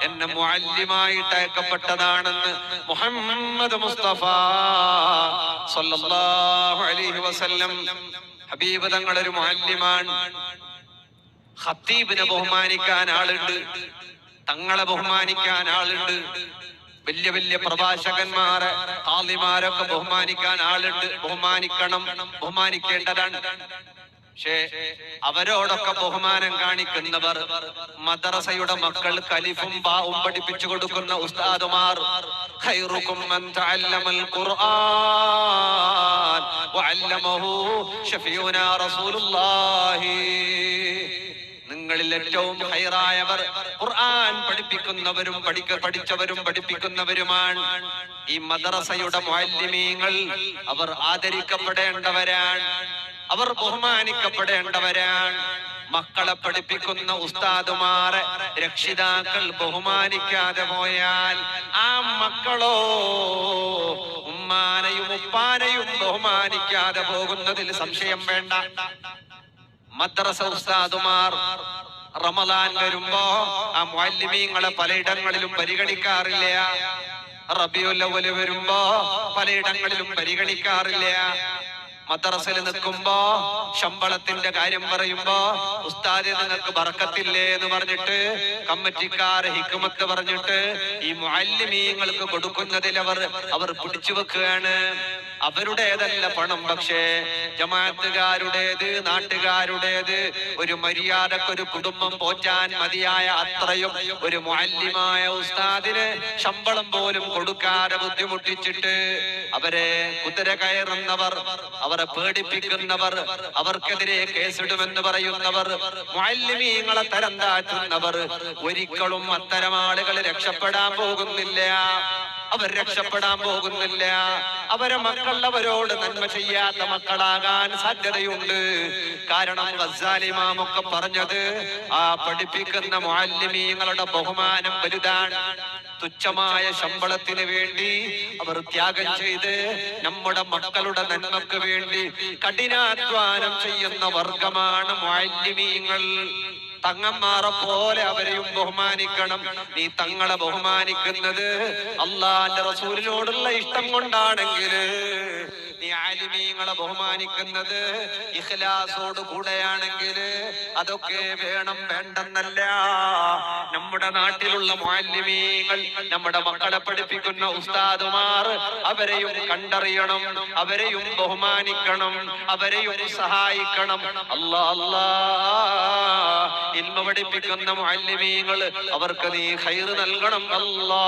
എന്നെ മുഅല്ലിമായിട്ട് അയക്കപ്പെട്ടതാണെന്ന് മുഹമ്മദ് മുസ്തഫ സല്ലല്ലാഹു അലൈഹി വസല്ലം. ഹബീബ് തങ്ങളൊരു മുഅല്ലിമാൻ. ഖത്തീബിനെ ബഹുമാനിക്കാൻ ആളുണ്ട്, തങ്ങളെ ബഹുമാനിക്കാൻ ആളുണ്ട്, വലിയ വലിയ പ്രഭാഷകന്മാരെ ഖാദിമാരൊക്കെ ബഹുമാനിക്കാൻ ആളുണ്ട്. ബഹുമാനിക്കണം, ബഹുമാനിക്കേണ്ടതാണ്. പക്ഷേ അവരോടൊക്കെ ബഹുമാനം കാണിക്കുന്നവർ, മദ്രസയുടെ മക്കൾക്ക് അലിഫും ബാവും പഠിപ്പിച്ചു കൊടുക്കുന്ന ഉസ്താദുമാർ, ഖൈറുകും മൻ തഅല്ലമൽ ഖുർആൻ വഅല്ലമഹു ശഫീഉനാ റസൂലുള്ളാഹി. നിങ്ങളിൽ ഏറ്റവും ഖൈറായവർ ഖുർആൻ പഠിപ്പിക്കുന്നവരും പഠിച്ചവരും പഠിപ്പിക്കുന്നവരുമാണ്. ഈ മദ്രസയുടെ മുഅല്ലിമീങ്ങൾ അവർ ആദരിക്കപ്പെടേണ്ടവരാണ്, അവർ ബഹുമാനിക്കപ്പെടേണ്ടവരാണ്. മക്കളെ പഠിപ്പിക്കുന്ന ഉസ്താദുമാരെ രക്ഷിതാക്കൾ ബഹുമാനിക്കാതെ പോയാൽ ആ മക്കളോ ഉമ്മാനെയും ഉപ്പാനെയും ബഹുമാനിക്കാതെ പോകുന്നതിൽ സംശയം വേണ്ട. മദ്രസ ഉസ്താദുമാർ റമദാൻ വരുമ്പോ ആ മുഅല്ലിമീങ്ങളെ പലയിടങ്ങളിലും പരിഗണിക്കാറില്ല. റബീഉൽ അവ്വൽ വരുമ്പോ പലയിടങ്ങളിലും പരിഗണിക്കാറില്ല. മദ്രസയിൽ നിൽക്കുമ്പോ ശമ്പളത്തിന്റെ കാര്യം പറയുമ്പോ ഉസ്താദെ നിങ്ങൾക്ക് ബർക്കത്തില്ലേ എന്ന് പറഞ്ഞിട്ട് കമ്മിറ്റിക്കാർ ഹിക്മത്ത് പറഞ്ഞിട്ട് ഈ മുഅല്ലിമീങ്ങൾക്ക് കൊടുക്കുന്നതിൽ അവർ പിടിച്ചു വെക്കുകയാണ്. അവരുടേതല്ല പണം, പക്ഷേ ജമാഅത്തുകാരുടേത്, നാട്ടുകാരുടേത്. ഒരു മര്യാദക്കൊരു കുടുംബം പോറ്റാൻ മതിയായ അത്രയും ഒരു മുഅല്ലിമായ ഉസ്താദിന് ശമ്പളം പോലും കൊടുക്കാതെ ബുദ്ധിമുട്ടിച്ചിട്ട് അവരെ കുതിര കയറുന്നവർ, അവരെ പേടിപ്പിക്കുന്നവർ, അവർക്കെതിരെ കേസിടുമെന്ന് പറയുന്നവർ, മുഅല്ലിമീങ്ങളെ തരം താഴ്ത്തുന്നവർ ഒരിക്കലും അത്തരം ആളുകൾ രക്ഷപ്പെടാൻ പോകുന്നില്ല. അവർ രക്ഷപ്പെടാൻ പോകുന്നില്ല. അവരെ മക്കൾ അവരോട് നന്മ ചെയ്യാത്ത മക്കളാകാൻ സാധ്യതയുണ്ട്. കാരണം ഗസാലി ഇമാമൊക്കെ പറഞ്ഞത് ആ പഠിപ്പിക്കുന്ന മുഅല്ലിമീങ്ങളുടെ ബഹുമാനം വലുതാണ്. തുച്ഛമായ ശമ്പളത്തിന് വേണ്ടി അവർ ത്യാഗം ചെയ്ത് നമ്മുടെ മക്കളുടെ നന്മക്ക് വേണ്ടി കഠിനാധ്വാനം ചെയ്യുന്ന വർഗമാണ് മുഅല്ലിമീങ്ങൾ. തങ്ങന്മാരെ പോലെ അവരെയും ബഹുമാനിക്കണം. നീ തങ്ങളെ ബഹുമാനിക്കുന്നത് അള്ളാന്റെ റസൂലിനോടുള്ള ഇഷ്ടം കൊണ്ടാണെങ്കിൽ, നീ ആലിമീങ്ങളെ ബഹുമാനിക്കുന്നത് ഇഖ്ലാസോട് കൂടെയാണെങ്കിൽ അതൊക്കെ വേണം, വേണ്ടെന്നല്ല. നമ്മുടെ നാട്ടിലുള്ള മുഅല്ലിമീങ്ങൾ, നമ്മുടെ മക്കളെ പഠിപ്പിക്കുന്ന ഉസ്താദുമാർ, അവരെയും കണ്ടറിയണം, അവരെയും ബഹുമാനിക്കണം, അവരെയും സഹായിക്കണം. അല്ലാ ഇൽമ പഠിപ്പിക്കുന്ന മുഅല്ലിമീങ്ങൾ, അവർക്ക് നീ ഖൈർ നൽകണം അല്ലാ.